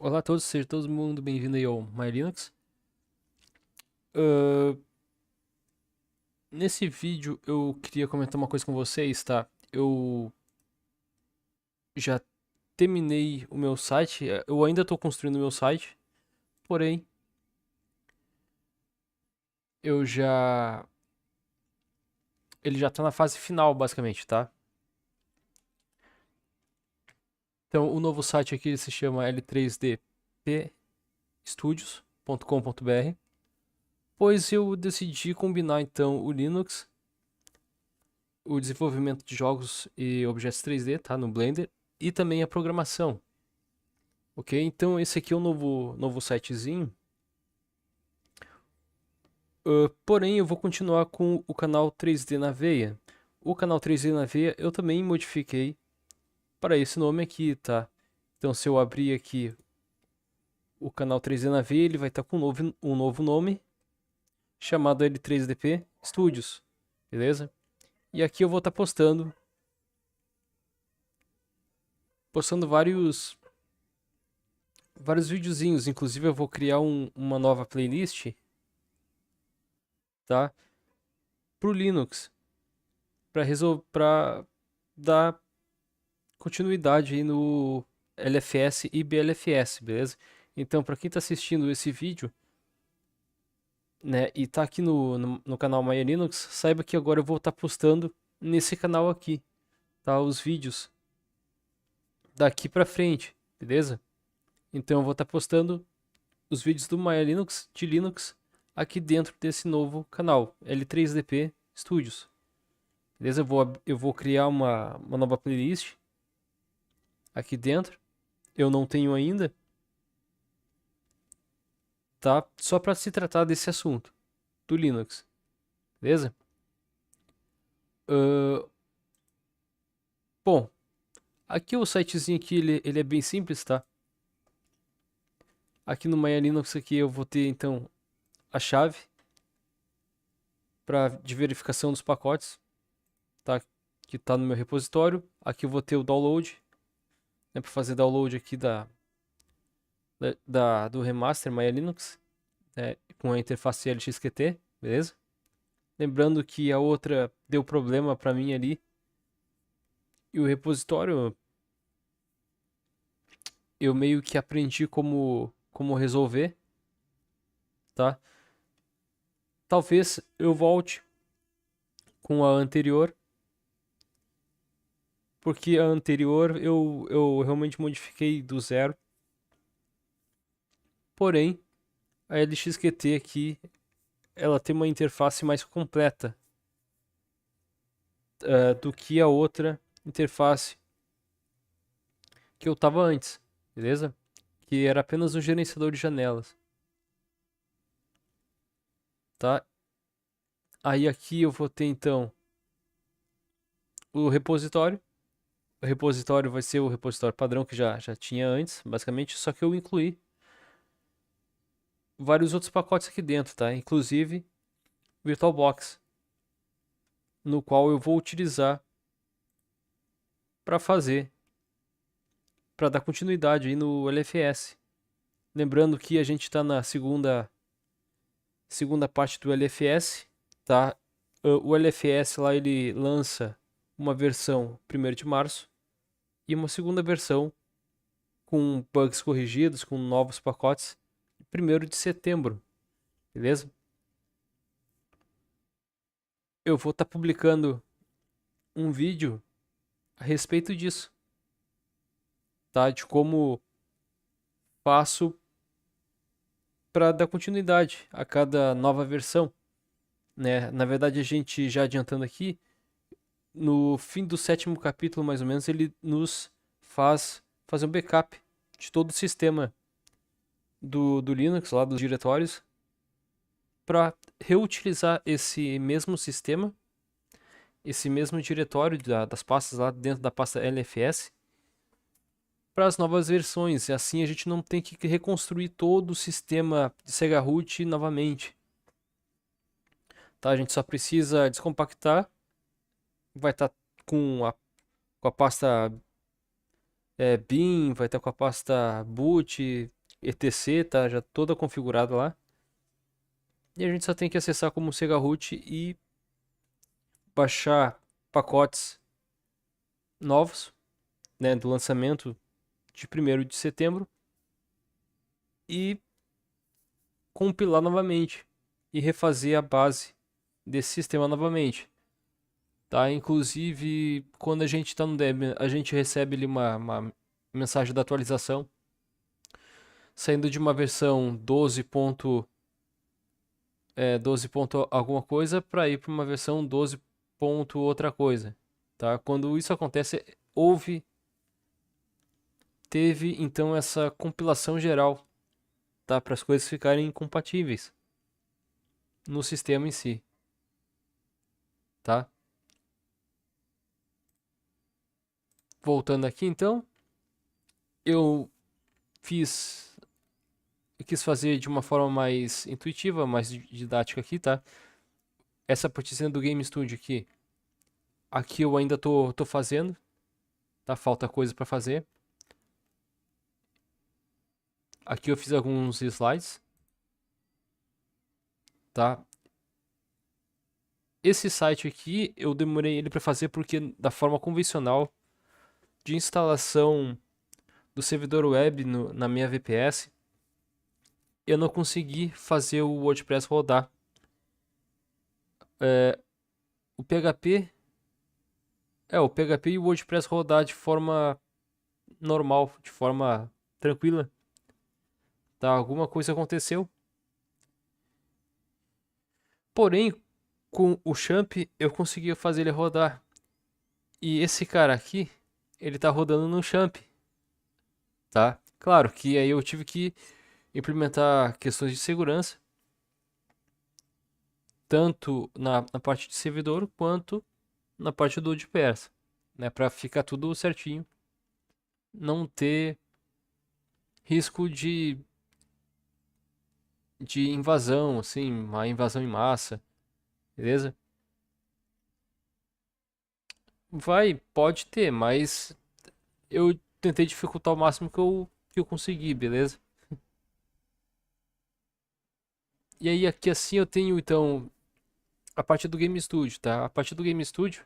Olá a todos, seja todo mundo bem-vindo aí ao My Linux. Ahn, Nesse vídeo eu queria comentar uma coisa com vocês, tá? Eu já terminei o meu site, eu ainda estou construindo o meu site, porém eu já ele já está na fase final, basicamente, tá? Então o novo site aqui se chama l3dpstudios.com.br, pois eu decidi combinar então o Linux, o desenvolvimento de jogos e objetos 3D, tá, no Blender, e também a programação. Ok? Então esse aqui é o novo sitezinho. Porém, eu vou continuar com o canal 3D na Veia. O canal 3D na Veia eu também modifiquei para esse nome aqui, tá? Então se eu abrir aqui o canal 3D na Veia, ele vai estar com um novo nome chamado L3DP Studios, beleza? E aqui eu vou estar postando vários videozinhos. Inclusive eu vou criar uma nova playlist, tá? Pro Linux, para dar continuidade aí no LFS e BLFS, beleza? Então, para quem tá assistindo esse vídeo, né, e tá aqui no canal Maya Linux, saiba que agora eu vou estar postando nesse canal aqui, tá? Os vídeos daqui para frente, beleza? Então, eu vou estar postando os vídeos do Maya Linux, de Linux, aqui dentro desse novo canal, L3DP Studios, beleza? Eu vou criar uma nova playlist aqui dentro, eu não tenho ainda, tá? Só para se tratar desse assunto do Linux, beleza? Ahn, Bom, aqui o sitezinho aqui ele é bem simples, tá? Aqui no Maya Linux aqui eu vou ter então a chave de verificação dos pacotes, tá? Que tá no meu repositório. Aqui eu vou ter o download, né? Para fazer download aqui do remaster Maya Linux, né? Com a interface LXQT, beleza? Lembrando que a outra deu problema para mim ali e o repositório eu meio que aprendi como resolver, tá? Talvez eu volte com a anterior, porque a anterior eu realmente modifiquei do zero. Porém, a LXQT aqui, ela tem uma interface mais completa do que a outra interface que eu tava antes, beleza? Que era apenas um gerenciador de janelas, tá? Aí aqui eu vou ter então o repositório. O repositório vai ser o repositório padrão que já tinha antes, basicamente, só que eu incluí vários outros pacotes aqui dentro, tá? Inclusive VirtualBox, no qual eu vou utilizar para para dar continuidade aí no LFS. Lembrando que a gente está na segunda parte do LFS, tá? O LFS lá ele lança uma versão 1º de março e uma segunda versão com bugs corrigidos, com novos pacotes, 1º de setembro, beleza? Eu vou estar publicando um vídeo a respeito disso, tá? De como faço para dar continuidade a cada nova versão, né? Na verdade, a gente já adiantando aqui, no fim do 7º capítulo, mais ou menos, ele nos faz fazer um backup de todo o sistema do Linux, lá dos diretórios, para reutilizar esse mesmo sistema, esse mesmo diretório das pastas lá dentro da pasta LFS para as novas versões. E assim a gente não tem que reconstruir todo o sistema de Sega Root novamente. Tá? A gente só precisa descompactar, vai estar com a pasta bin, vai estar com a pasta boot, etc, tá já toda configurada lá. E a gente só tem que acessar como Sega Root e baixar pacotes novos, né, do lançamento de 1º de setembro e compilar novamente e refazer a base desse sistema novamente. Tá? Inclusive, quando a gente está no Debian, a gente recebe ali uma mensagem da atualização, saindo de uma versão 12 12 ponto alguma coisa para ir para uma versão 12 ponto outra coisa. Tá? Quando isso acontece, teve então essa compilação geral, tá? Para as coisas ficarem compatíveis no sistema em si. Tá? Voltando aqui então, eu fiz eu quis fazer de uma forma mais intuitiva, mais didática aqui, tá? Essa partezinha do Game Studio aqui eu ainda tô fazendo, tá? Falta coisa para fazer. Aqui eu fiz alguns slides, tá? Esse site aqui eu demorei ele para fazer porque da forma convencional de instalação do servidor web na minha VPS, eu não consegui fazer o WordPress rodar. O PHP o PHP e o WordPress rodar de forma normal, de forma tranquila. Tá, alguma coisa aconteceu. Porém, com o Champ eu consegui fazer ele rodar. E esse cara aqui, ele tá rodando no Champ, tá? Claro que aí eu tive que implementar questões de segurança, tanto na parte de servidor quanto na parte do WordPress, né? Para ficar tudo certinho, não ter risco de invasão, assim, uma invasão em massa, beleza? Pode ter, mas eu tentei dificultar o máximo que eu consegui, beleza? E aí aqui assim eu tenho então a parte do Game Studio, tá? A parte do Game Studio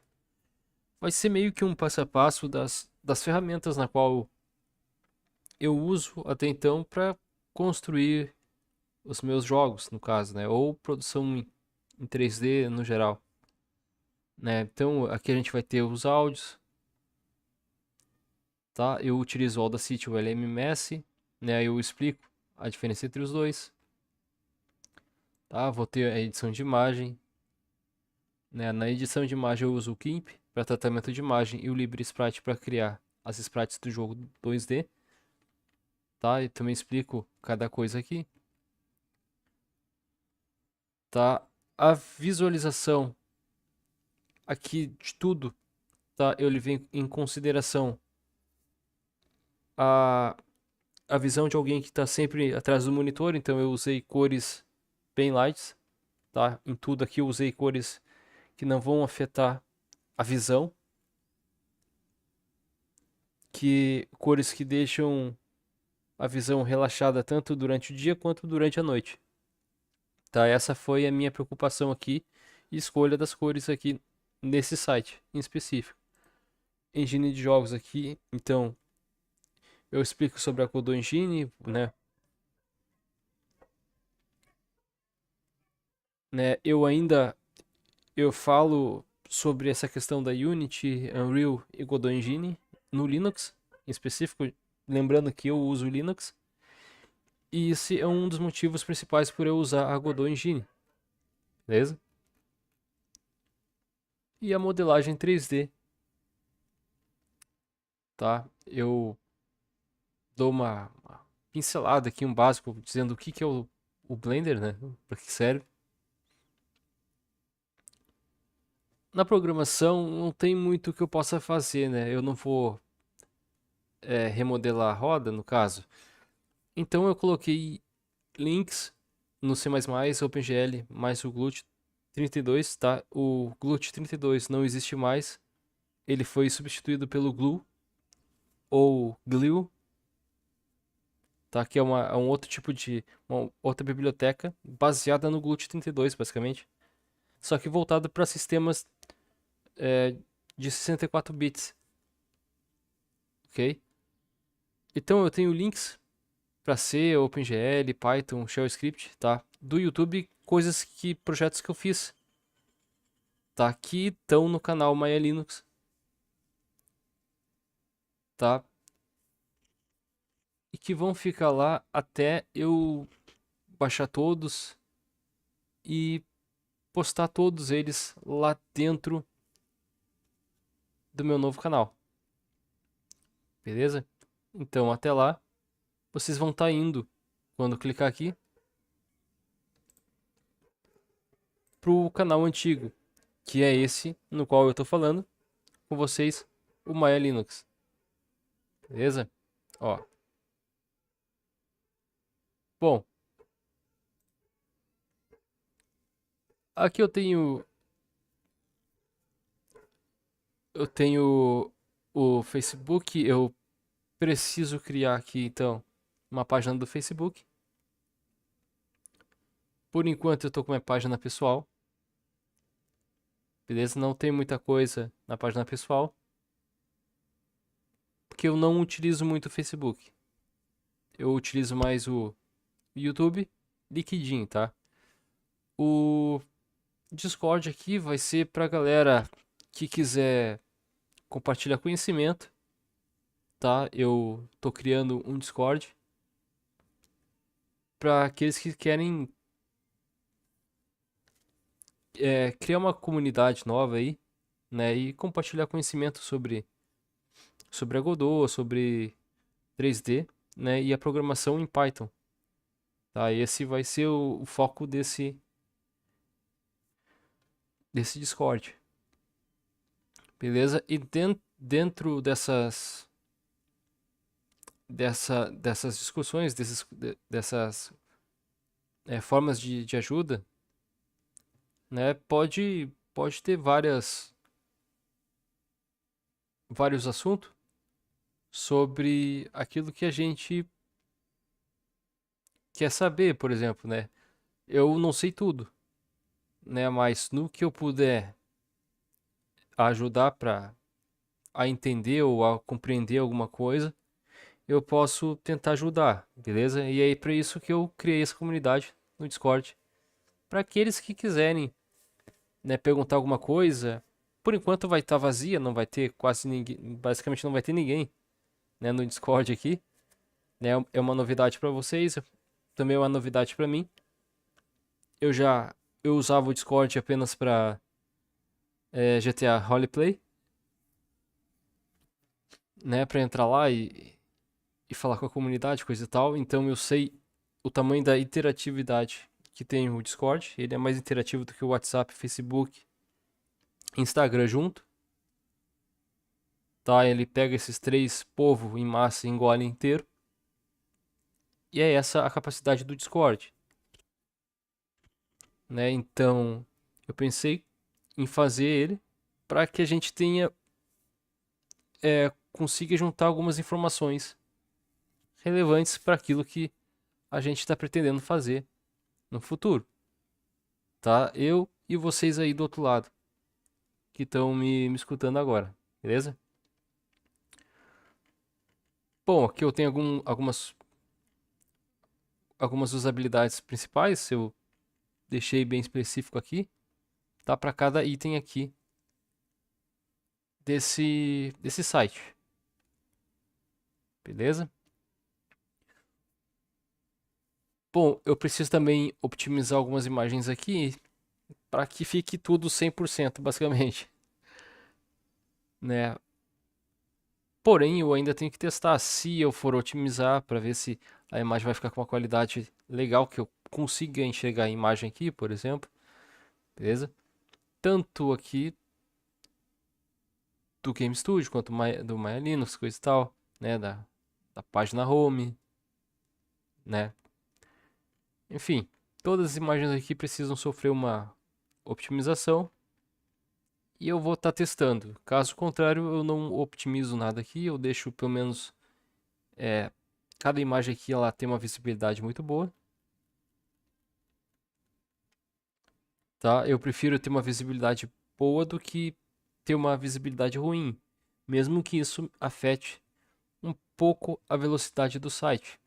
vai ser meio que um passo a passo das ferramentas na qual eu uso até então para construir os meus jogos, no caso, né? Ou produção em 3D no geral, né? Então aqui a gente vai ter os áudios, tá? Eu utilizo o Audacity ou LMS, né? Eu explico a diferença entre os dois, tá? Vou ter a edição de imagem, né? Na edição de imagem eu uso o GIMP para tratamento de imagem e o LibreSprite para criar as sprites do jogo 2D, tá? E também explico cada coisa aqui, tá? A visualização aqui de tudo, tá? Eu levei em consideração a, a visão de alguém que está sempre atrás do monitor, então eu usei cores bem lights, tá? Em tudo aqui eu usei cores que não vão afetar a visão, cores que deixam a visão relaxada tanto durante o dia quanto durante a noite. Tá? Essa foi a minha preocupação aqui e escolha das cores aqui nesse site em específico. Engine de jogos aqui, então eu explico sobre a Godot Engine, né? Eu falo sobre essa questão da Unity, Unreal e Godot Engine no Linux, em específico, lembrando que eu uso Linux. E esse é um dos motivos principais por eu usar a Godot Engine, beleza? E a modelagem 3D, tá? Eu dou uma pincelada aqui, um básico, dizendo o que é o Blender, né? Para que serve. Na programação não tem muito que eu possa fazer, né? Eu não vou remodelar a roda, no caso. Então eu coloquei links no C++, OpenGL, mais o Glut 32, tá? O Glut 32 não existe mais. Ele foi substituído pelo Glue, ou Glue, tá? Que é um outro tipo uma outra biblioteca baseada no GLUT32, basicamente. Só que voltada para sistemas é, de 64 bits, ok? Então eu tenho links para C, OpenGL, Python, Shell Script, tá? Do YouTube, projetos que eu fiz, tá? Que estão no canal Maya Linux, tá? E que vão ficar lá até eu baixar todos e postar todos eles lá dentro do meu novo canal, beleza? Então até lá, vocês vão estar indo, quando clicar aqui, pro canal antigo, que é esse no qual eu estou falando com vocês, o Maya Linux, beleza? Ó, bom, aqui eu tenho o Facebook, eu preciso criar aqui então uma página do Facebook. Por enquanto eu tô com minha página pessoal, beleza? Não tem muita coisa na página pessoal, porque eu não utilizo muito o Facebook. Eu utilizo mais o YouTube, LinkedIn, tá? O Discord aqui vai ser pra galera que quiser compartilhar conhecimento, tá? Eu tô criando um Discord para aqueles que querem criar uma comunidade nova aí, né? E compartilhar conhecimento sobre a Godot, sobre 3D, né? E a programação em Python, tá? Esse vai ser o foco desse Discord, beleza? E dentro dessas discussões, dessas formas de ajuda, né? Pode ter vários assuntos sobre aquilo que a gente quer saber, por exemplo, né? Eu não sei tudo, né? Mas no que eu puder ajudar para a entender ou a compreender alguma coisa, eu posso tentar ajudar, beleza? E aí para isso que eu criei essa comunidade no Discord, para aqueles que quiserem, né, perguntar alguma coisa. Por enquanto vai estar vazia, não vai ter quase ninguém, basicamente não vai ter ninguém, né, no Discord aqui, né? É uma novidade para vocês, também é uma novidade para mim. Eu já eu usava o Discord apenas para GTA Roleplay, né, para entrar lá e falar com a comunidade, coisa e tal. Então eu sei o tamanho da interatividade que tem o Discord. Ele é mais interativo do que o WhatsApp, Facebook, Instagram junto. Tá? Ele pega esses três povos em massa e engole inteiro. E é essa a capacidade do Discord, né? Então eu pensei em fazer ele para que a gente consiga juntar algumas informações relevantes para aquilo que a gente está pretendendo fazer no futuro, tá? Eu e vocês aí do outro lado que estão me escutando agora, beleza? Bom, aqui eu tenho algumas usabilidades principais, eu deixei bem específico aqui, tá? Para cada item aqui desse site, beleza? Bom, eu preciso também optimizar algumas imagens aqui para que fique tudo 100% basicamente, né? Porém, eu ainda tenho que testar se eu for otimizar para ver se a imagem vai ficar com uma qualidade legal, que eu consiga enxergar a imagem aqui, por exemplo, beleza? Tanto aqui do Game Studio quanto do Maya Linux, coisa e tal, né? Da página home, né? Enfim, todas as imagens aqui precisam sofrer uma optimização e eu vou estar testando. Caso contrário, eu não optimizo nada aqui, eu deixo pelo menos cada imagem aqui ela tem uma visibilidade muito boa, tá? Eu prefiro ter uma visibilidade boa do que ter uma visibilidade ruim, mesmo que isso afete um pouco a velocidade do site,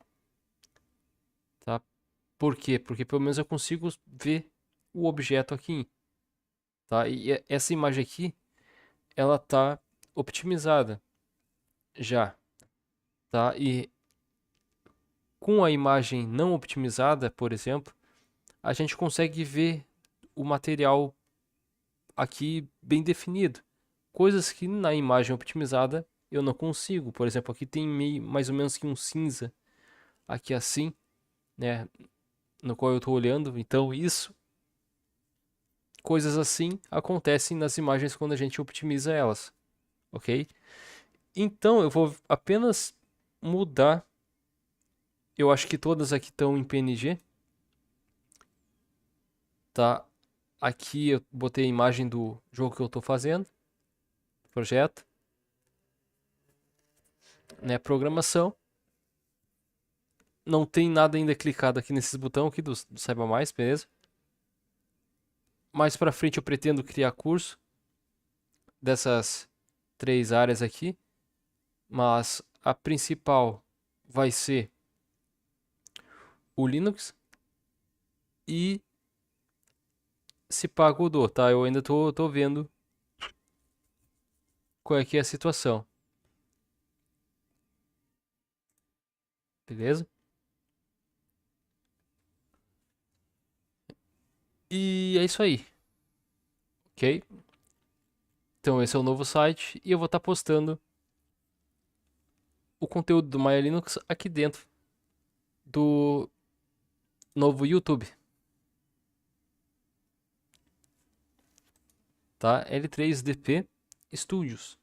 tá? Por quê? Porque pelo menos eu consigo ver o objeto aqui, tá? E essa imagem aqui, ela tá optimizada já, tá? E com a imagem não optimizada, por exemplo, a gente consegue ver o material aqui bem definido. Coisas que na imagem optimizada eu não consigo. Por exemplo, aqui tem meio, mais ou menos que um cinza aqui assim, né, no qual eu estou olhando. Então isso, coisas assim acontecem nas imagens quando a gente optimiza elas, ok? Então eu vou apenas mudar. Eu acho que todas aqui estão em PNG, tá? Aqui eu botei a imagem do jogo que eu estou fazendo, projeto, né? Programação. Não tem nada ainda clicado aqui nesses botões aqui do Saiba Mais, beleza? Mais pra frente eu pretendo criar curso dessas 3 áreas aqui, mas a principal vai ser o Linux e se pá Godot, tá? Eu ainda tô vendo qual é que é a situação, beleza? E é isso aí, ok? Então esse é o novo site e eu vou estar postando o conteúdo do Maya Linux aqui dentro do novo YouTube, tá? L3DP Studios.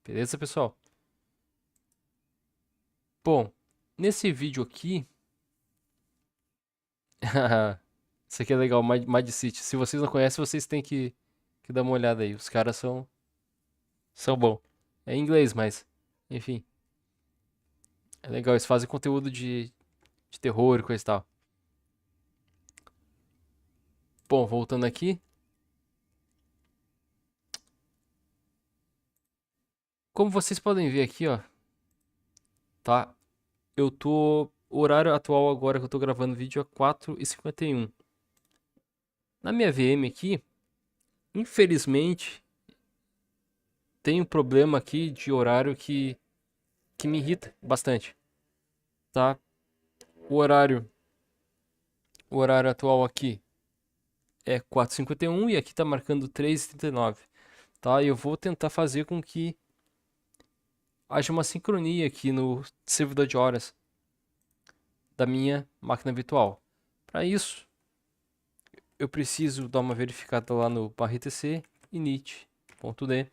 Beleza, pessoal? Bom, nesse vídeo aqui, isso aqui é legal, Mad City. Se vocês não conhecem, vocês têm que dar uma olhada aí. Os caras são bons. É em inglês, mas, enfim, é legal. Eles fazem conteúdo de terror e coisa e tal. Bom, voltando aqui. Como vocês podem ver aqui, ó, tá? O horário atual agora que eu tô gravando o vídeo é 4h51. Na minha VM aqui, infelizmente, tem um problema aqui de horário que me irrita bastante, tá? O horário, o horário atual aqui é 4h51 e aqui tá marcando 3h39, tá? Eu vou tentar fazer com que haja uma sincronia aqui no servidor de horas da minha máquina virtual. Para isso, eu preciso dar uma verificada lá no /etc init.d.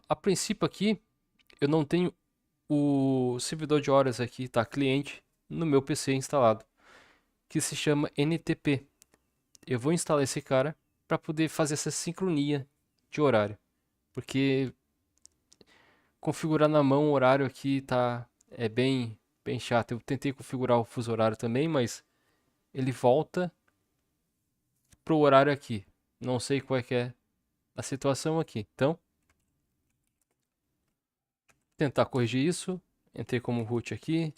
A princípio aqui, eu não tenho o servidor de horas aqui, tá? Cliente, no meu PC instalado, que se chama NTP. Eu vou instalar esse cara para poder fazer essa sincronia de horário, porque configurar na mão o horário aqui tá bem chato. Eu tentei configurar o fuso horário também, mas ele volta pro horário aqui. Não sei qual é que é a situação aqui. Então, tentar corrigir isso. Entrei como root aqui.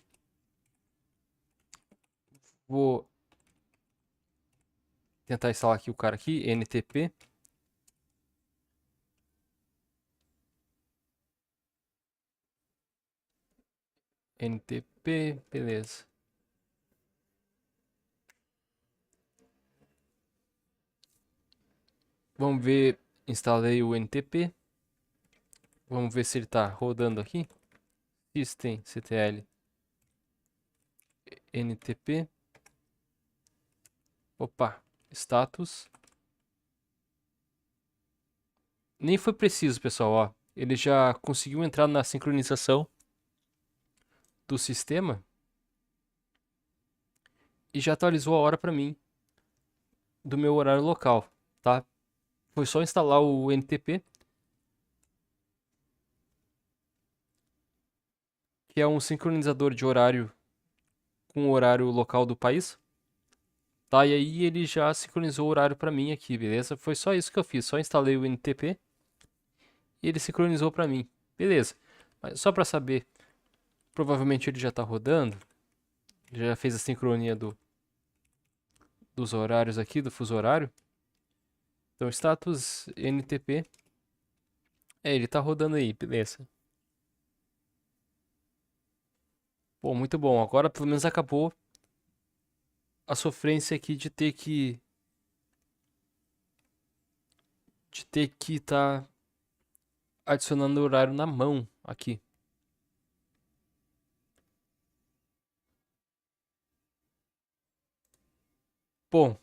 Vou tentar instalar aqui o cara aqui, NTP. NTP, beleza. Vamos ver, instalei o NTP. Vamos ver se ele está rodando aqui. Systemctl NTP. Opa, status. Nem foi preciso, pessoal, ó. Ele já conseguiu entrar na sincronização do sistema. e já atualizou a hora para mim do meu horário local, tá? Foi só instalar o NTP, que é um sincronizador de horário com o horário local do país, tá? E aí ele já sincronizou o horário para mim aqui, beleza? Foi só isso que eu fiz, só instalei o NTP e ele sincronizou para mim, beleza? Mas só para saber, provavelmente ele já tá rodando, já fez a sincronia dos horários aqui, do fuso horário. Então, status NTP. Ele tá rodando aí, beleza. Pô, muito bom. Agora pelo menos acabou a sofrência aqui de ter que tá adicionando horário na mão aqui. Bom,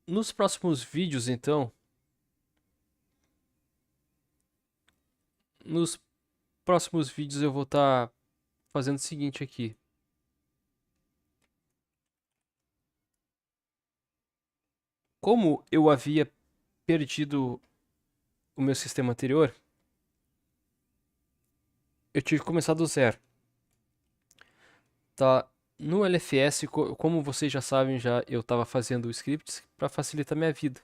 nos próximos vídeos então, nos próximos vídeos eu vou estar fazendo o seguinte aqui. Como eu havia perdido o meu sistema anterior, eu tive que começar do zero. Tá? No LFS, como vocês já sabem, já eu estava fazendo scripts para facilitar minha vida.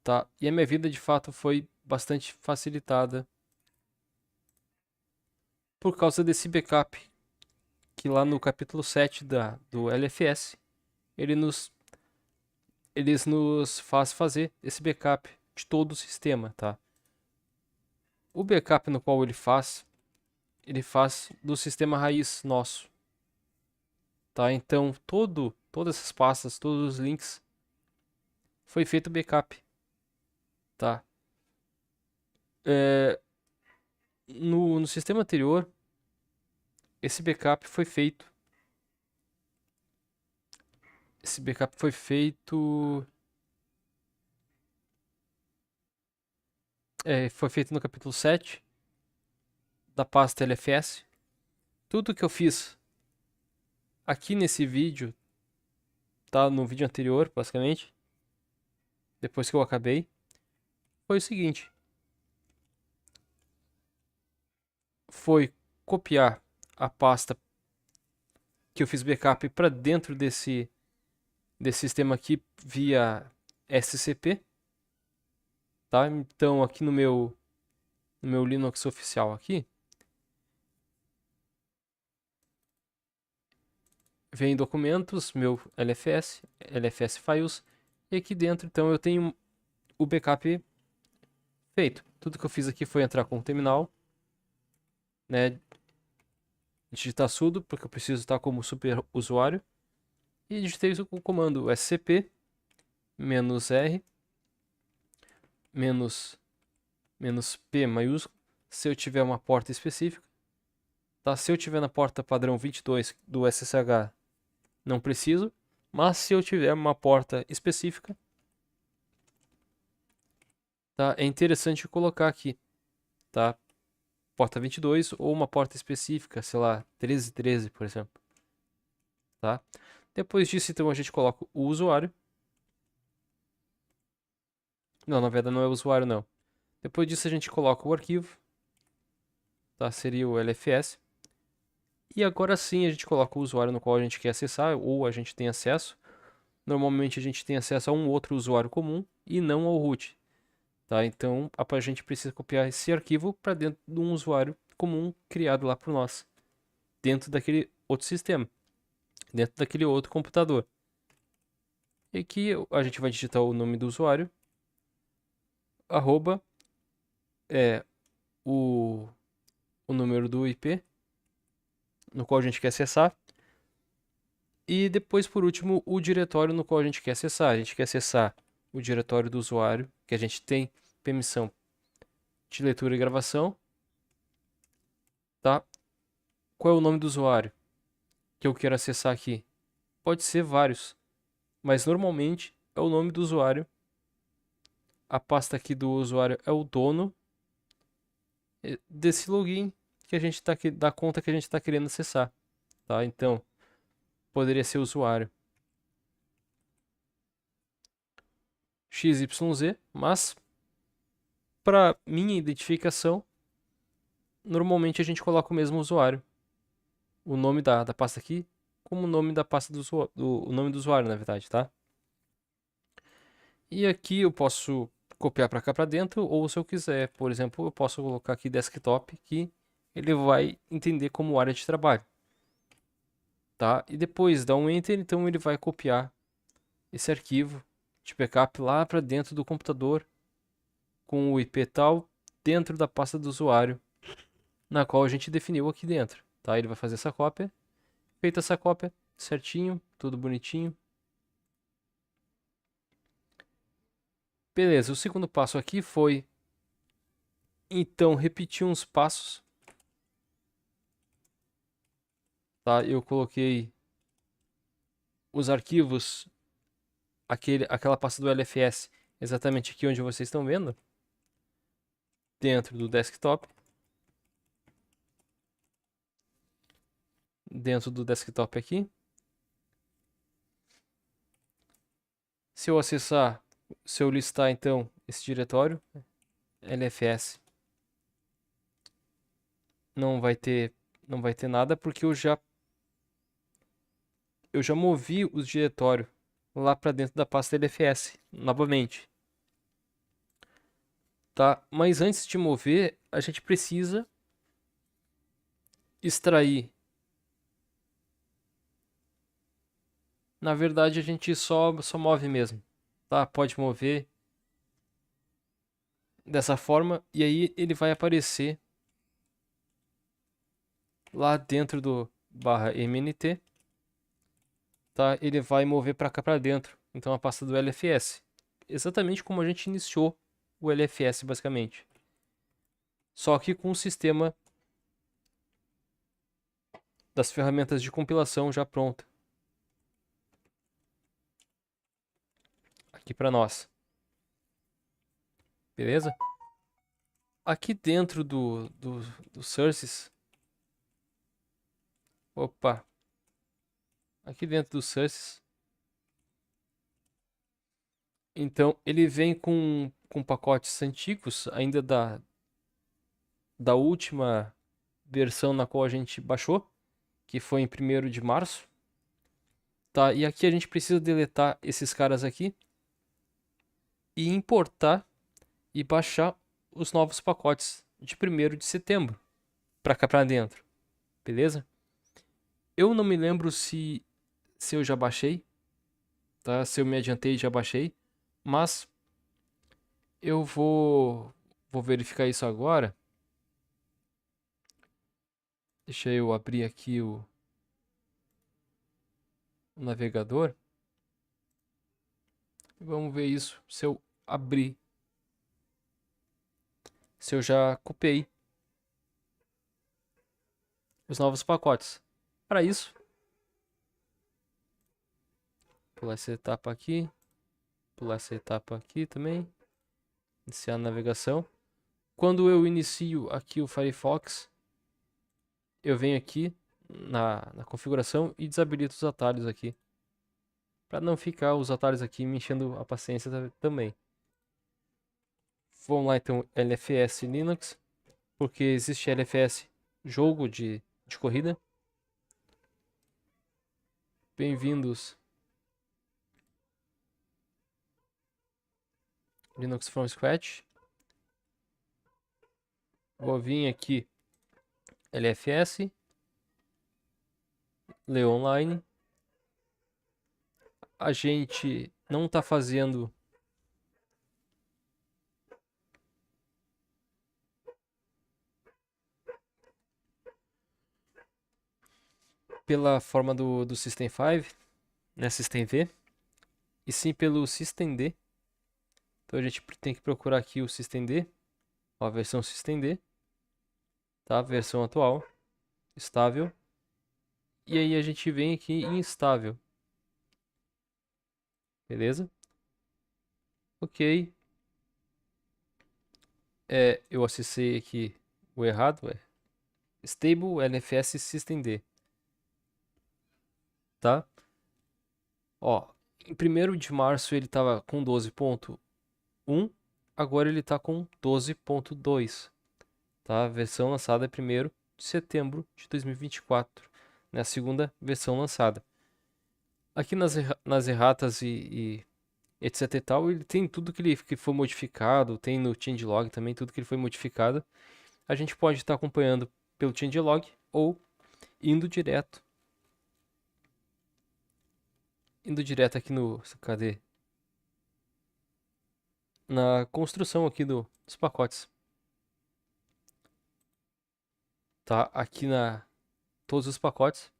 Tá? E a minha vida de fato foi bastante facilitada por causa desse backup que lá no capítulo 7 do LFS ele nos, eles nos faz fazer esse backup de todo o sistema, tá? O backup no qual ele faz do sistema raiz nosso, tá? Então todas essas pastas, todos os links foi feito backup, tá? É, no sistema anterior esse backup foi feito. Esse backup foi feito. Foi feito no capítulo 7 da pasta LFS. Tudo que eu fiz aqui nesse vídeo, tá? No vídeo anterior, basicamente, depois que eu acabei, foi o seguinte: foi copiar a pasta que eu fiz backup para dentro desse sistema aqui via SCP, tá? Então aqui no meu Linux oficial aqui, vem documentos, meu LFS, LFS files, e aqui dentro então eu tenho o backup feito. Tudo que eu fiz aqui foi entrar com o terminal, né, digitar sudo, porque eu preciso estar como super usuário, e digitei o comando scp "-r "-p maiúsculo", se eu tiver uma porta específica, tá? Se eu tiver na porta padrão 22 do SSH, não preciso, mas se eu tiver uma porta específica, tá? É interessante colocar aqui, tá? Porta 22 ou uma porta específica, sei lá, 1313, por exemplo, tá? Depois disso, então, a gente coloca o usuário. Não, na verdade não é o usuário, não. Depois disso, a gente coloca o arquivo, tá? Seria o LFS. E agora sim, a gente coloca o usuário no qual a gente quer acessar, ou a gente tem acesso. Normalmente, a gente tem acesso a um outro usuário comum e não ao root, tá? Então, a gente precisa copiar esse arquivo para dentro de um usuário comum criado lá por nós, dentro daquele outro sistema, dentro daquele outro computador. E aqui a gente vai digitar o nome do usuário, arroba, é, o, o número do IP, no qual a gente quer acessar, e depois, por último, o diretório no qual a gente quer acessar. A gente quer acessar o diretório do usuário, que a gente tem permissão de leitura e gravação, tá? Qual é o nome do usuário que eu quero acessar aqui? Pode ser vários, mas normalmente é o nome do usuário. A pasta aqui do usuário é o dono desse login que a gente tá da conta que a gente está querendo acessar, tá? Então, poderia ser usuário XYZ, mas para minha identificação, normalmente a gente coloca o mesmo usuário, o nome da pasta aqui, como o nome da pasta do usuário, o nome do usuário, na verdade, tá? E aqui eu posso copiar para cá para dentro, ou se eu quiser, por exemplo, eu posso colocar aqui desktop, que ele vai entender como área de trabalho, tá? E depois dá um enter, então ele vai copiar esse arquivo de backup lá para dentro do computador com o IP tal dentro da pasta do usuário, na qual a gente definiu aqui dentro, tá? Ele vai fazer essa cópia. Feita essa cópia, certinho, tudo bonitinho. Beleza, o segundo passo aqui foi então repetir uns passos, tá? Eu coloquei os arquivos, aquela pasta do LFS, exatamente aqui onde vocês estão vendo, dentro do desktop. Dentro do desktop aqui. Se eu acessar, se eu listar então esse diretório, LFS, não vai ter nada porque eu já movi os diretórios lá para dentro da pasta LFS novamente, tá? Mas antes de mover, a gente precisa extrair. Na verdade, a gente só move mesmo, tá? Pode mover dessa forma e aí ele vai aparecer lá dentro do /mnt, tá? Ele vai mover para cá para dentro. Então a pasta do LFS, exatamente como a gente iniciou o LFS basicamente. Só que com o sistema das ferramentas de compilação já pronta aqui para nós. Beleza? Aqui dentro do sources, opa, aqui dentro do sources, então ele vem com pacotes antigos, ainda da última versão na qual a gente baixou, que foi em 1º de março. Tá, e aqui a gente precisa deletar esses caras aqui e importar e baixar os novos pacotes de 1º de setembro para cá para dentro, beleza? Eu não me lembro se eu já baixei, tá? Se eu me adiantei e já baixei, mas eu vou verificar isso agora. Deixa eu abrir aqui o navegador. Vamos ver isso. Se eu abrir, se eu já copiei os novos pacotes. Para isso, pular essa etapa aqui, pular essa etapa aqui também, iniciar a navegação. Quando eu inicio aqui o Firefox, eu venho aqui na configuração e desabilito os atalhos aqui, para não ficar os atalhos aqui me enchendo a paciência também. Vamos lá então, LFS Linux, porque existe LFS jogo de corrida. Bem-vindos Linux from Scratch. Vou vir aqui LFS, ler online. A gente não está fazendo pela forma do System5, né, System-V, e sim pelo Systemd. Então a gente tem que procurar aqui o Systemd, a versão Systemd, tá? Versão atual, estável. E aí a gente vem aqui em instável. Beleza? Ok. Eu acessei aqui o errado, stable LFS Systemd. tá? Ó, em 1º de março ele estava com 12.1, agora ele está com 12.2, tá? A versão lançada é 1º de setembro de 2024, né? A segunda versão lançada. Aqui nas erratas e etc e tal, ele tem tudo que foi modificado, tem no changelog também tudo que ele foi modificado. A gente pode estar acompanhando pelo changelog ou indo direto. Indo direto aqui no... Cadê? Na construção aqui dos pacotes. Tá? Aqui na... Todos os pacotes.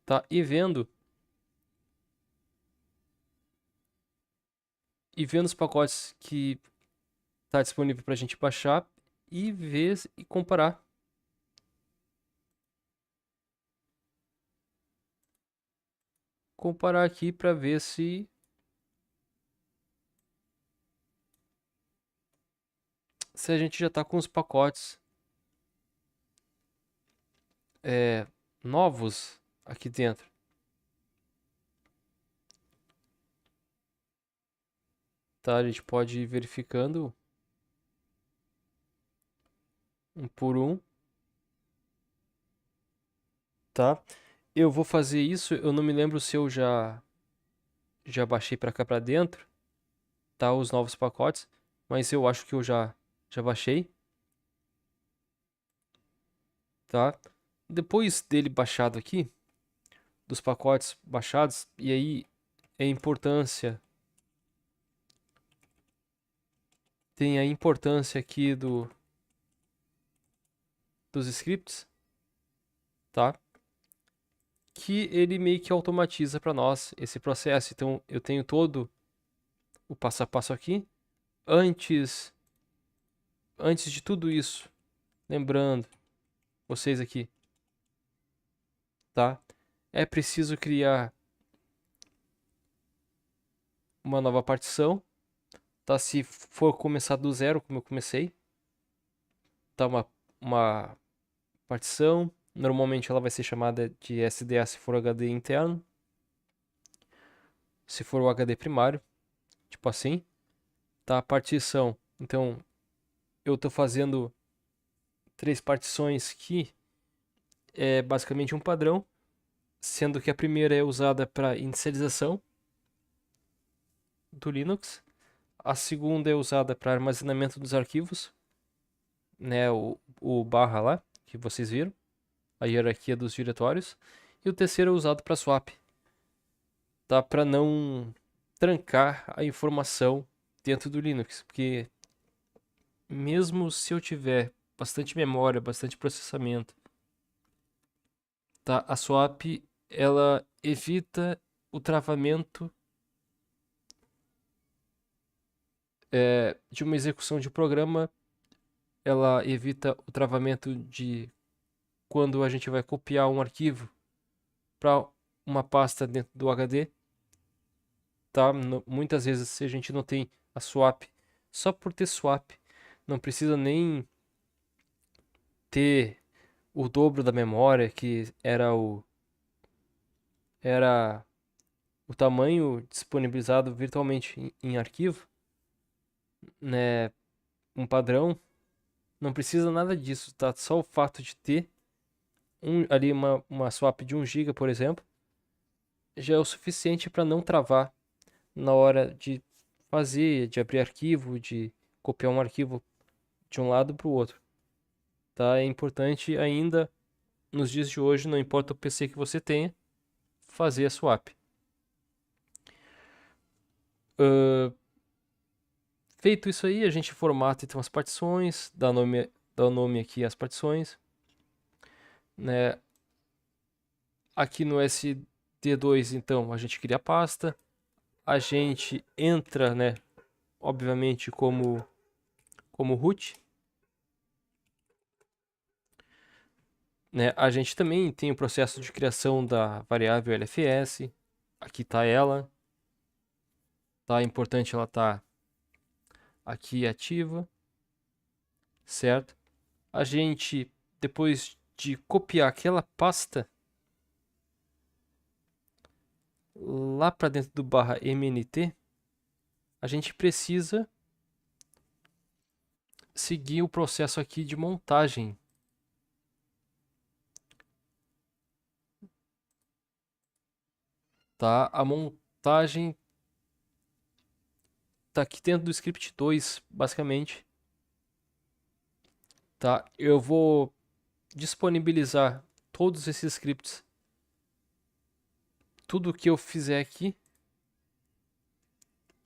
Tá? E vendo os pacotes que tá disponível pra gente baixar e ver e comparar. Comparar aqui pra ver se a gente já tá com os pacotes novos aqui dentro. Tá? A gente pode ir verificando um por um. Tá? Eu vou fazer isso, eu não me lembro se eu já baixei pra cá pra dentro, tá? Os novos pacotes, mas eu acho que eu já baixei, tá? Depois dele baixado aqui, dos pacotes baixados, e aí a importância, tem a importância aqui dos scripts, tá? Que ele meio que automatiza para nós esse processo. Então eu tenho todo o passo a passo aqui. Antes de tudo isso, lembrando vocês aqui, tá? É preciso criar uma nova partição, tá? Se for começar do zero, como eu comecei, tá? Uma partição, normalmente ela vai ser chamada de SDA se for HD interno, se for o HD primário, tipo assim, tá? A partição, então eu tô fazendo 3 partições que é basicamente um padrão, sendo que a primeira é usada para inicialização do Linux, a segunda é usada para armazenamento dos arquivos, né, o barra lá, que vocês viram, a hierarquia dos diretórios, e o terceiro é usado para swap, tá? Para não trancar a informação dentro do Linux, porque mesmo se eu tiver bastante memória, bastante processamento, tá? A swap ela evita o travamento de uma execução de programa, ela evita o travamento de quando a gente vai copiar um arquivo para uma pasta dentro do HD, tá? Muitas vezes se a gente não tem a swap, só por ter swap, não precisa nem ter o dobro da memória que era o tamanho disponibilizado virtualmente em arquivo, né? Um padrão, não precisa nada disso, tá? Só o fato de ter ali uma swap de 1 GB, por exemplo, já é o suficiente para não travar na hora de fazer, de abrir arquivo, de copiar um arquivo de um lado para o outro, tá? É importante ainda nos dias de hoje, não importa o PC que você tenha, fazer a swap. Feito isso aí, a gente formata então as partições, dá nome aqui às partições, né? Aqui no SD2, então, a gente cria a pasta, a gente entra, né, obviamente como root, né? A gente também tem o processo de criação da variável LFS, aqui está ela, tá? É importante ela estar aqui ativa, certo? A gente, depois de copiar aquela pasta, lá para dentro do /mnt, a gente precisa seguir o processo aqui de montagem. Tá? A montagem tá aqui dentro do script 2, basicamente. Tá? Eu vou disponibilizar todos esses scripts, tudo que eu fizer aqui,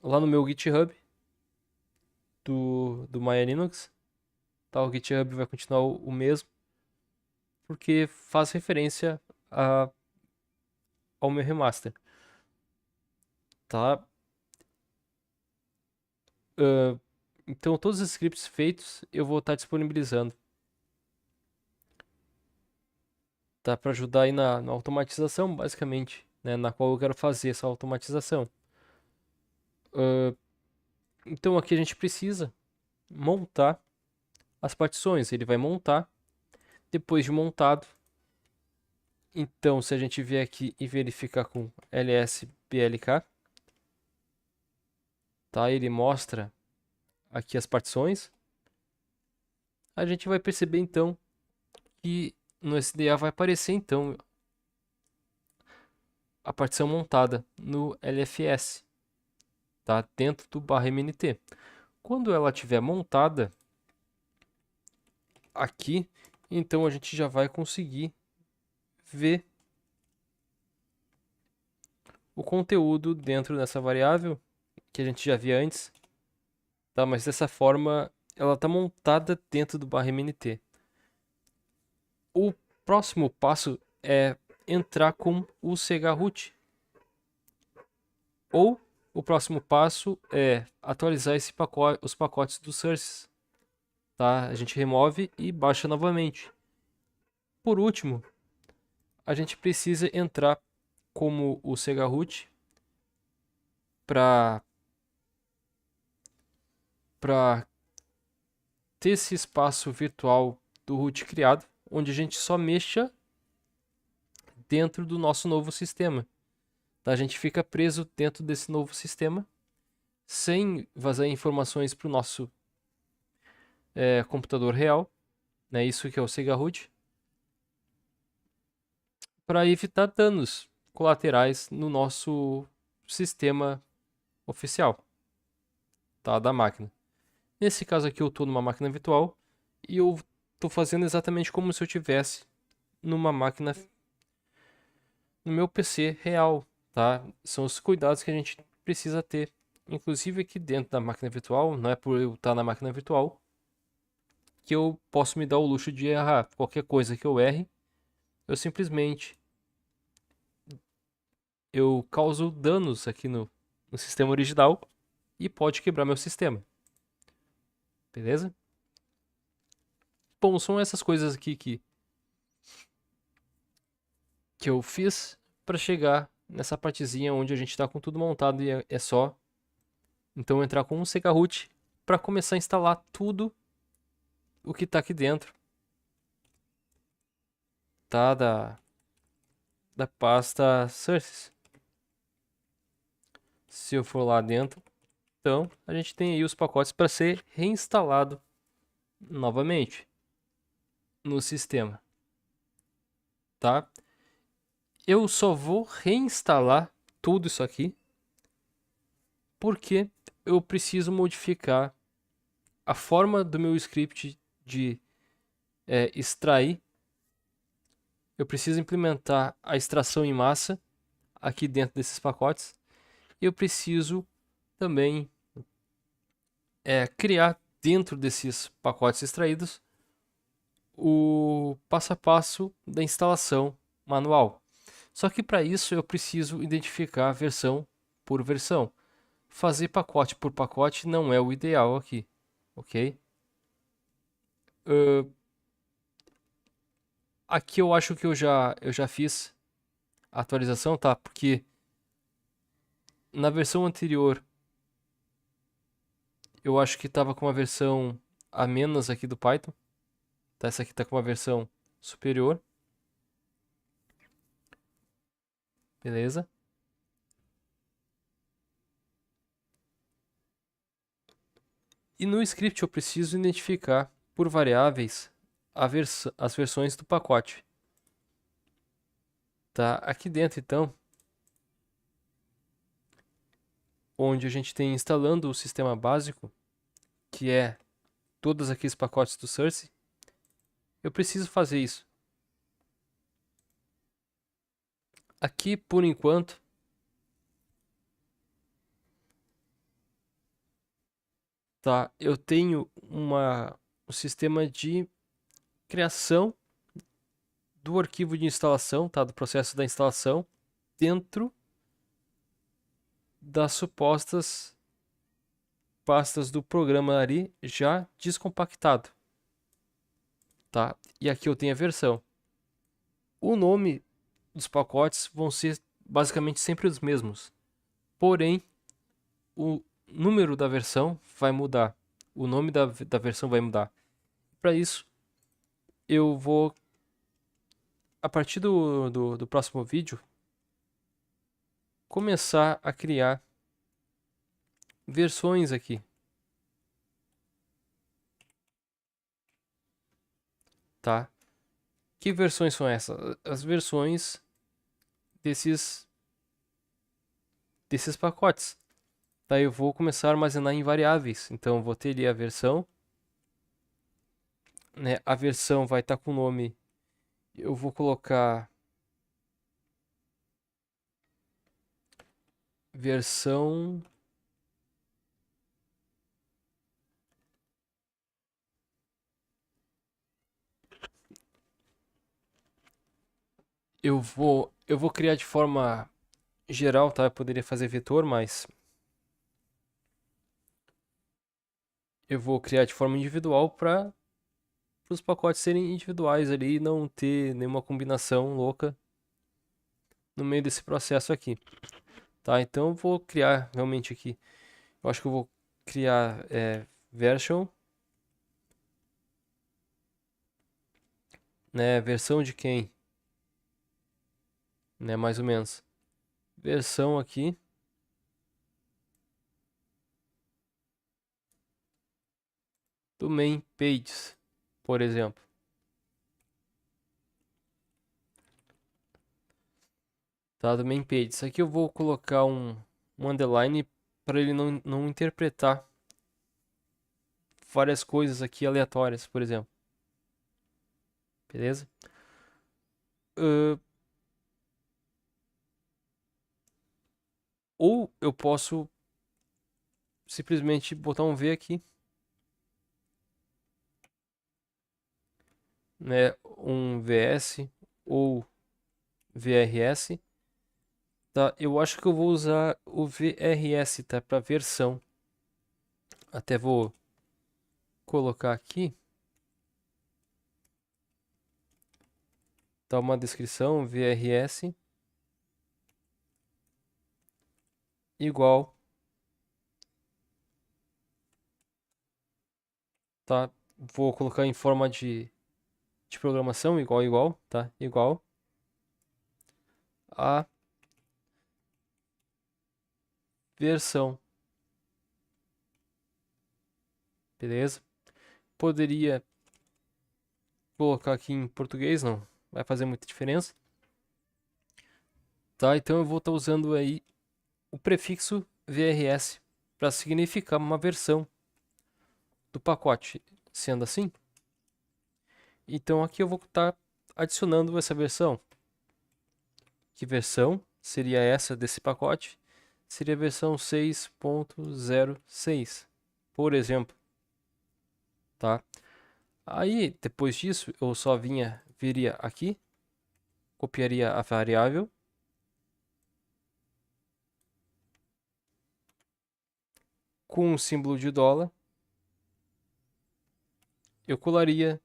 lá no meu GitHub do Maya Linux. Tá? O GitHub vai continuar o mesmo, porque faz referência ao meu remaster. Tá? Então, todos os scripts feitos eu vou estar disponibilizando. Tá? Para ajudar aí na automatização, basicamente, né? Na qual eu quero fazer essa automatização. Então, aqui a gente precisa montar as partições. Ele vai montar. Depois de montado, então, se a gente vier aqui e verificar com lsblk, tá? Ele mostra aqui as partições. A gente vai perceber então que no SDA vai aparecer então a partição montada no LFS, tá? Dentro do /mnt. Quando ela estiver montada aqui, então a gente já vai conseguir ver o conteúdo dentro dessa variável que a gente já via antes, tá? Mas dessa forma ela está montada dentro do /mnt. O próximo passo é entrar com o chroot, ou o próximo passo é atualizar os pacotes do sources, tá? A gente remove e baixa novamente. Por último, a gente precisa entrar como o chroot para ter esse espaço virtual do root criado, onde a gente só mexa dentro do nosso novo sistema. Tá? A gente fica preso dentro desse novo sistema, sem vazar informações para o nosso computador real, né? Isso que é o chroot, para evitar danos colaterais no nosso sistema oficial, tá? Da máquina. Nesse caso aqui eu estou numa máquina virtual e eu estou fazendo exatamente como se eu tivesse numa máquina, no meu PC real, tá? São os cuidados que a gente precisa ter. Inclusive aqui dentro da máquina virtual, não é por eu estar na máquina virtual que eu posso me dar o luxo de errar. Qualquer coisa que eu erre, eu simplesmente causo danos aqui no sistema original e pode quebrar meu sistema. Beleza? Bom, são essas coisas aqui que eu fiz para chegar nessa partezinha onde a gente está com tudo montado e é só então entrar com um chroot para começar a instalar tudo o que está aqui dentro, tá? Da pasta sources. Se eu for lá dentro, então a gente tem aí os pacotes para ser reinstalado novamente no sistema, tá? Eu só vou reinstalar tudo isso aqui porque eu preciso modificar a forma do meu script de extrair. Eu preciso implementar a extração em massa aqui dentro desses pacotes. E eu preciso também criar dentro desses pacotes extraídos o passo a passo da instalação manual. Só que para isso eu preciso identificar versão por versão. Fazer pacote por pacote não é o ideal aqui, ok? Aqui eu acho que eu já fiz a atualização, tá? Porque na versão anterior eu acho que estava com uma versão a menos aqui do Python. Tá? Essa aqui está com uma versão superior. Beleza? E no script eu preciso identificar por variáveis as versões do pacote. Tá? Aqui dentro, então, onde a gente tem instalando o sistema básico, que é todos aqueles pacotes do Source, eu preciso fazer isso. Aqui, por enquanto, tá? Eu tenho um sistema de criação do arquivo de instalação, tá? Do processo da instalação dentro das supostas pastas do programa ali já descompactado, tá? E aqui eu tenho a versão. O nome dos pacotes vão ser basicamente sempre os mesmos, porém o número da versão vai mudar, o nome da versão vai mudar. Para isso, eu vou, a partir do próximo vídeo, começar a criar versões aqui, tá? Que versões são essas? As versões desses pacotes. Daí eu vou começar a armazenar em variáveis. Então eu vou ter ali a versão, né? A versão vai estar com o nome. Eu vou colocar versão. Eu vou criar de forma geral, tá? Eu poderia fazer vetor, mas eu vou criar de forma individual para os pacotes serem individuais ali e não ter nenhuma combinação louca no meio desse processo aqui, tá? Então eu vou criar realmente aqui. Eu acho que eu vou criar version, né? Versão de quem, né? Mais ou menos. Versão aqui. Do main pages, por exemplo. Tá, do main pages. Aqui eu vou colocar um underline para ele não interpretar várias coisas aqui aleatórias, por exemplo. Beleza? Ou eu posso simplesmente botar um V aqui, né? Um VS ou VRS. Tá, eu acho que eu vou usar o VRS, tá? Para versão. Até vou colocar aqui. Tá uma descrição, VRS igual, tá? Vou colocar em forma de programação, igual, tá? Igual a versão, beleza? Poderia colocar aqui em português, não vai fazer muita diferença, tá? Então eu vou estar usando aí o prefixo VRS para significar uma versão do pacote. Sendo assim, então aqui eu vou estar adicionando essa versão. Que versão seria essa desse pacote? Seria a versão 6.06, por exemplo, tá? Aí, depois disso, eu só viria aqui, copiaria a variável, com o símbolo de dólar, eu colaria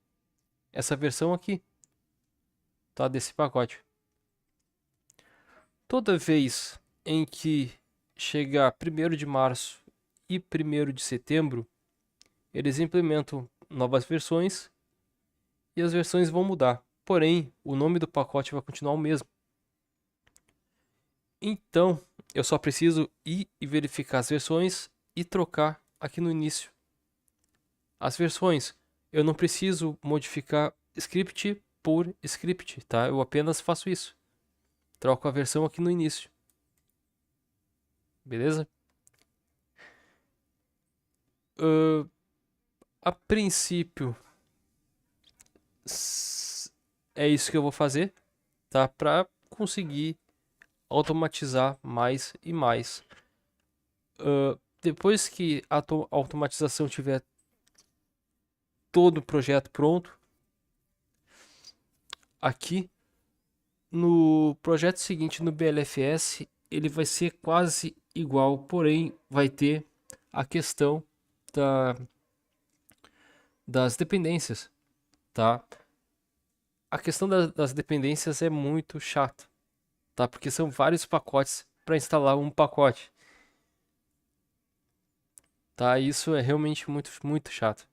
essa versão aqui, tá? Desse pacote. Toda vez em que chegar 1º de março e 1º de setembro, eles implementam novas versões e as versões vão mudar. Porém, o nome do pacote vai continuar o mesmo. Então, eu só preciso ir e verificar as versões e trocar aqui no início As versões, eu não preciso modificar script por script, tá? Eu apenas faço isso. Troco a versão aqui no início. Beleza? A princípio, é isso que eu vou fazer, tá? Para conseguir automatizar mais e mais. Depois que a automatização tiver todo o projeto pronto, aqui no projeto seguinte, no BLFS, ele vai ser quase igual, porém vai ter a questão da, das dependências, tá? A questão das dependências é muito chato, tá? Porque são vários pacotes para instalar um pacote, tá? Isso é realmente muito, muito chato.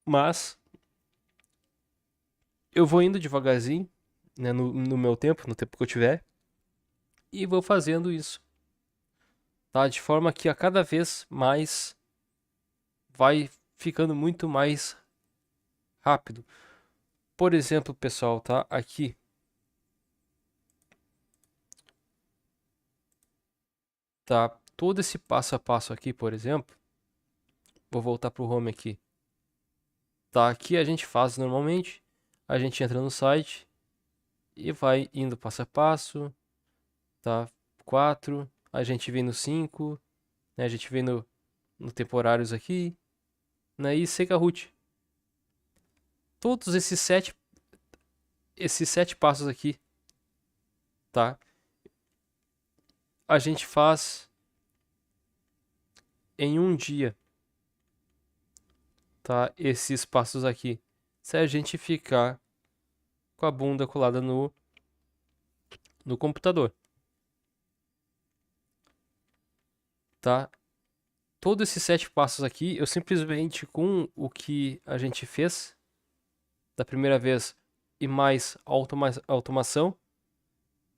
Mas eu vou indo devagarzinho, né, no meu tempo, no tempo que eu tiver, e vou fazendo isso, tá? De forma que a cada vez mais vai ficando muito mais rápido. Por exemplo, pessoal, tá? Aqui, tá? Todo esse passo a passo aqui, por exemplo, vou voltar pro home aqui. Tá? Aqui a gente faz normalmente, a gente entra no site e vai indo passo a passo, tá? 4, a gente vem no 5, né? A gente vem no temporários aqui, né? E segue a root. Todos esses sete passos aqui, tá? A gente faz em um dia, tá? Esses passos aqui. Se a gente ficar com a bunda colada no computador, tá? Todos esses sete passos aqui, eu simplesmente com o que a gente fez da primeira vez e mais automação,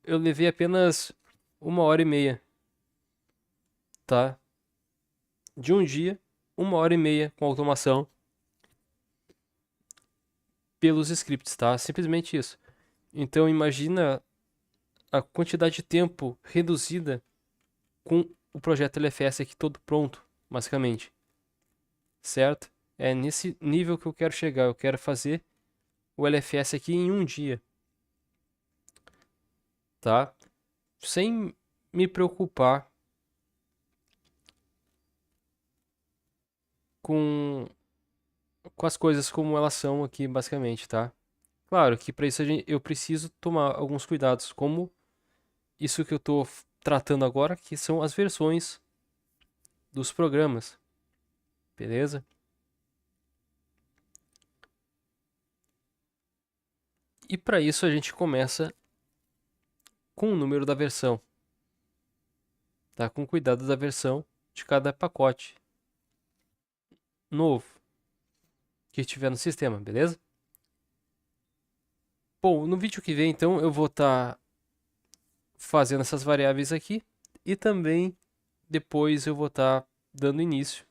eu levei apenas 1h30, tá? De um dia, 1h30 com automação pelos scripts, tá? Simplesmente isso. Então imagina a quantidade de tempo reduzida com o projeto LFS aqui todo pronto, basicamente. Certo? É nesse nível que eu quero chegar. Eu quero fazer o LFS aqui em um dia, tá? Sem me preocupar com, com as coisas como elas são aqui, basicamente, tá? Claro que para isso eu preciso tomar alguns cuidados, como isso que eu estou tratando agora, que são as versões dos programas, beleza? E para isso a gente começa com o número da versão, tá? Com cuidado da versão de cada pacote novo que tiver no sistema, beleza? Bom, no vídeo que vem, então, eu vou estar fazendo essas variáveis aqui e também depois eu vou estar dando início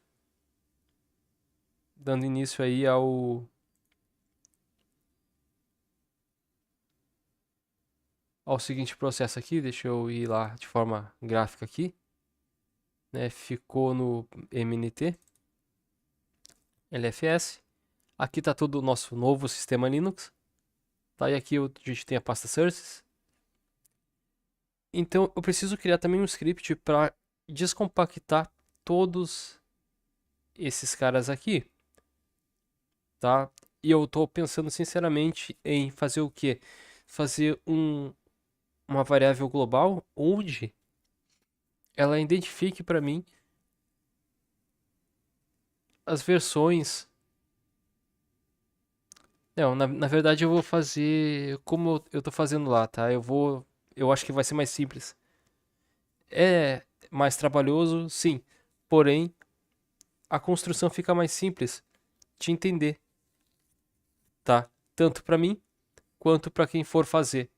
aí ao seguinte processo aqui. Deixa eu ir lá de forma gráfica aqui, né? Ficou no MNT LFS. Aqui está todo o nosso novo sistema Linux, tá? E aqui a gente tem a pasta sources. Então eu preciso criar também um script para descompactar todos esses caras aqui, tá? E eu estou pensando sinceramente em fazer o quê? Fazer uma variável global onde ela identifique para mim as versões. Não, na verdade eu vou fazer como eu tô fazendo lá, tá? Eu acho que vai ser mais simples. É mais trabalhoso, sim. Porém, a construção fica mais simples de entender, tá? Tanto para mim quanto para quem for fazer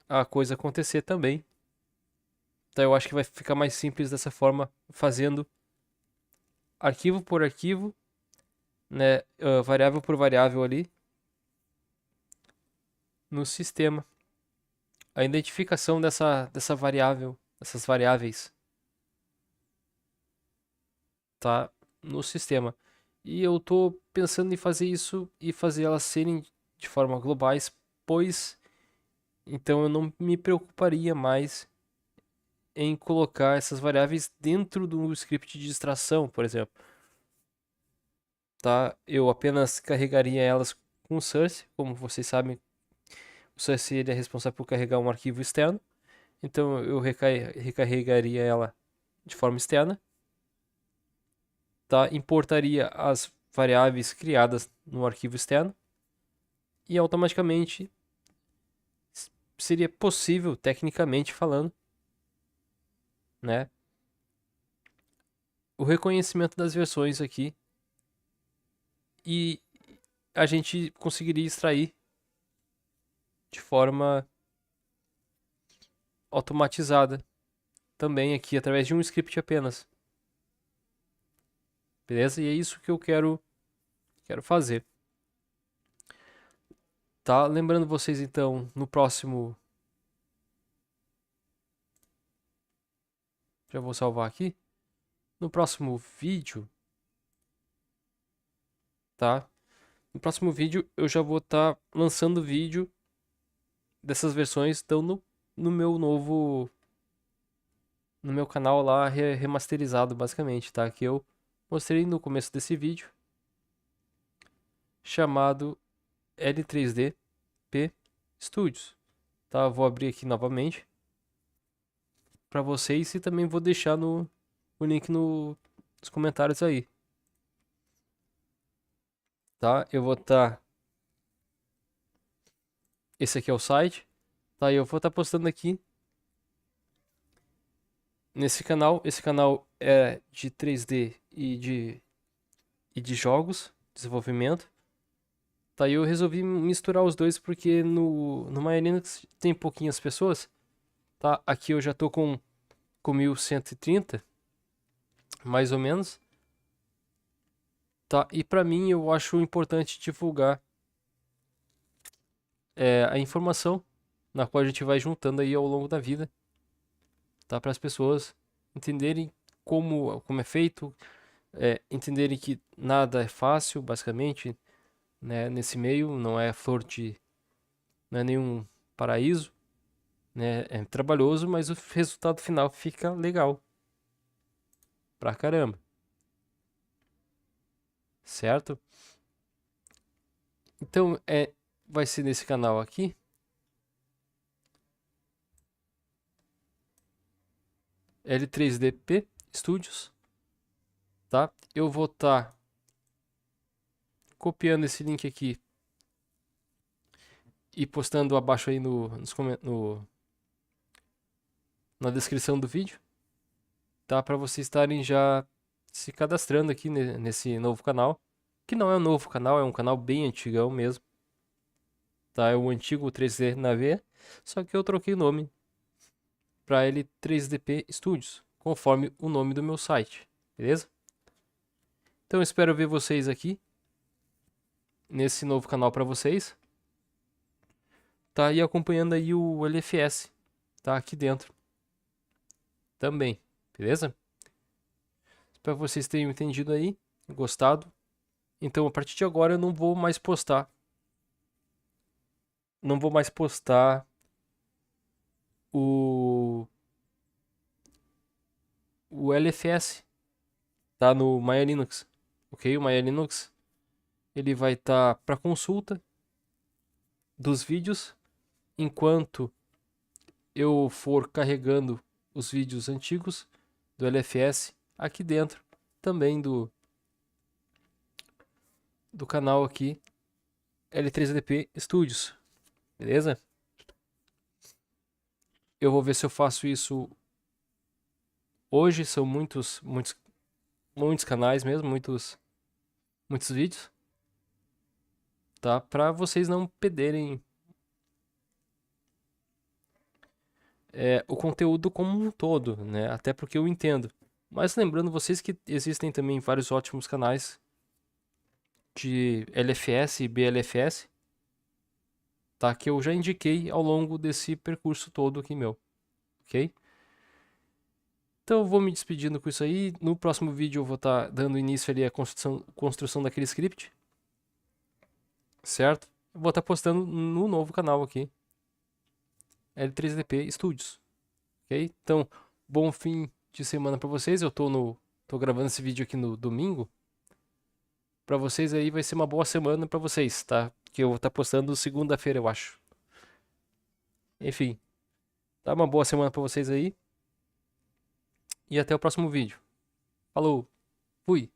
a coisa acontecer também, Então eu acho que vai ficar mais simples dessa forma, fazendo arquivo por arquivo, né, variável por variável ali no sistema. A identificação dessa variável, dessas variáveis, tá no sistema. E eu tô pensando em fazer isso e fazer elas serem de forma globais, pois então eu não me preocuparia mais em colocar essas variáveis dentro do script de extração, por exemplo. Tá? Eu apenas carregaria elas com o source, como vocês sabem, o source ele é responsável por carregar um arquivo externo, então eu recarregaria ela de forma externa, tá? Importaria as variáveis criadas no arquivo externo e automaticamente seria possível, tecnicamente falando, né, o reconhecimento das versões aqui e a gente conseguiria extrair de forma automatizada também aqui através de um script apenas. Beleza? E é isso que eu quero fazer. Tá? Lembrando vocês então, no próximo, já vou salvar aqui. No próximo vídeo, tá? No próximo vídeo eu já vou estar lançando vídeo dessas versões então no meu novo no meu canal lá remasterizado basicamente, tá? Que eu mostrei no começo desse vídeo, chamado L3D P Studios, tá? Vou abrir aqui novamente para vocês e também vou deixar o link nos comentários aí, tá? Eu vou estar esse aqui é o site, tá? E eu vou estar postando aqui nesse canal. Esse canal é de 3D e de jogos, desenvolvimento. Tá, e eu resolvi misturar os dois porque no Maya Linux tem pouquinhas pessoas, tá? Aqui eu já tô com 1130, mais ou menos, tá? E pra mim eu acho importante divulgar a informação na qual a gente vai juntando aí ao longo da vida, tá? Para as pessoas entenderem como é feito, entenderem que nada é fácil, basicamente, né? Nesse meio não é não é nenhum paraíso, né? É trabalhoso, mas o resultado final fica legal pra caramba, certo? Então, vai ser nesse canal aqui, L3DP Studios, tá? Eu vou estar copiando esse link aqui e postando abaixo aí na descrição do vídeo, tá? Para vocês estarem já se cadastrando aqui nesse novo canal, que não é um novo canal, é um canal bem antigão mesmo, tá? É o antigo 3D na V, só que eu troquei o nome para ele 3DP Studios, conforme o nome do meu site, beleza? Então eu espero ver vocês aqui nesse novo canal para vocês, tá? E acompanhando aí o LFS, tá? Aqui dentro também, beleza? Espero que vocês tenham entendido aí, gostado. Então a partir de agora eu não vou mais postar o o LFS, tá? No Maya Linux, ok? O Maya Linux ele vai estar para consulta dos vídeos enquanto eu for carregando os vídeos antigos do LFS aqui dentro também do canal aqui L3DP Studios, beleza? Eu vou ver se eu faço isso hoje, são muitos canais mesmo, muitos vídeos, tá? Para vocês não perderem o conteúdo como um todo, né? Até porque eu entendo. Mas lembrando vocês que existem também vários ótimos canais de LFS e BLFS, tá? Que eu já indiquei ao longo desse percurso todo aqui meu, ok? Então eu vou me despedindo com isso aí. No próximo vídeo eu vou estar dando início ali à construção daquele script, certo? Eu vou estar postando no novo canal aqui, L3DP Studios, ok? Então, bom fim de semana para vocês. Tô gravando esse vídeo aqui no domingo. Para vocês aí vai ser uma boa semana para vocês, tá? Que eu vou estar postando segunda-feira, eu acho. Enfim, tá uma boa semana para vocês aí e até o próximo vídeo. Falou, fui!